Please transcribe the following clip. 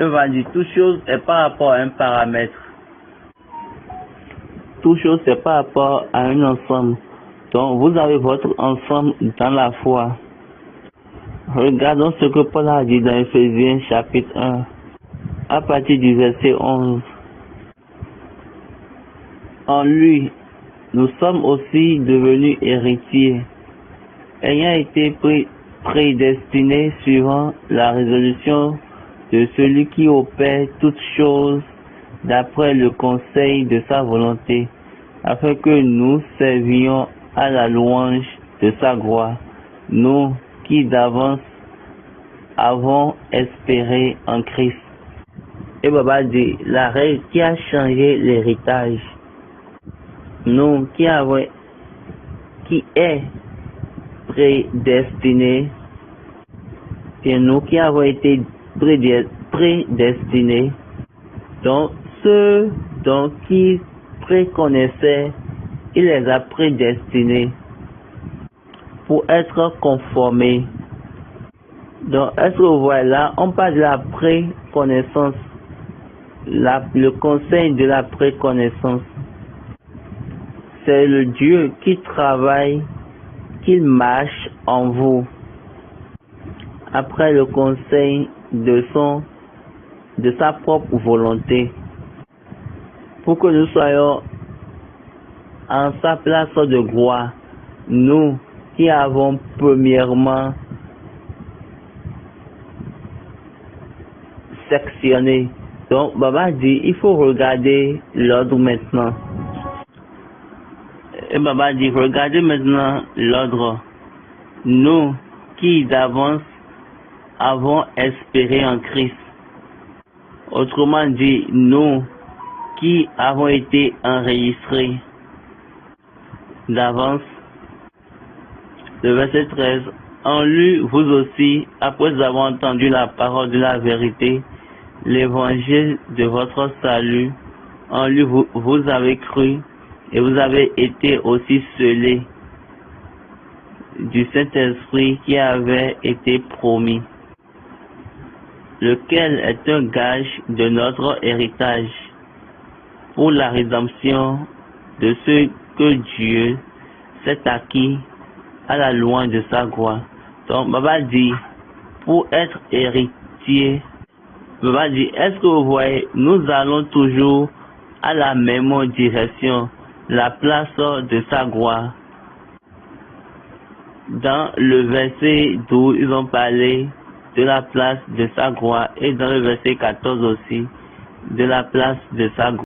On va dire toute chose est par rapport à un paramètre. Toute chose est par rapport à un ensemble. Donc vous avez votre ensemble dans la foi. Regardons ce que Paul a dit dans Ephésiens chapitre 1, à partir du verset 11. En lui, nous sommes aussi devenus héritiers, ayant été prédestinés suivant la résolution de celui qui opère toutes choses d'après le conseil de sa volonté, afin que nous servions à la louange de sa gloire, nous qui d'avance avons espéré en Christ. Et Baba dit, la règle qui a changé l'héritage, nous qui est prédestiné, et nous qui avons été prédestinés, donc ceux qui préconnaissaient, il les a prédestinés pour être conformés. Donc, est-ce que vous voyez là, on parle de la préconnaissance, le conseil de la préconnaissance. C'est le Dieu qui travaille, qui marche en vous, après le conseil de sa propre volonté, pour que nous soyons en sa place de gloire, nous qui avons premièrement sectionné. Donc Baba dit, il faut regarder l'ordre maintenant. Et Baba dit, regardez maintenant l'ordre. Nous qui d'avance avons espéré en Christ. Autrement dit, nous qui avons été enregistrés d'avance. Le verset 13. En lui, vous aussi, après avoir entendu la parole de la vérité, l'évangile de votre salut, en lui vous avez cru et vous avez été aussi scellés du Saint-Esprit qui avait été promis, lequel est un gage de notre héritage pour la rédemption de ceux que Dieu s'est acquis à la louange de sa gloire. Donc Baba dit, pour être héritier, Baba dit, est-ce que vous voyez, nous allons toujours à la même direction, la place de sa gloire. Dans le verset 12, ils ont parlé de la place de sa gloire, et dans le verset 14 aussi, de la place de sa gloire.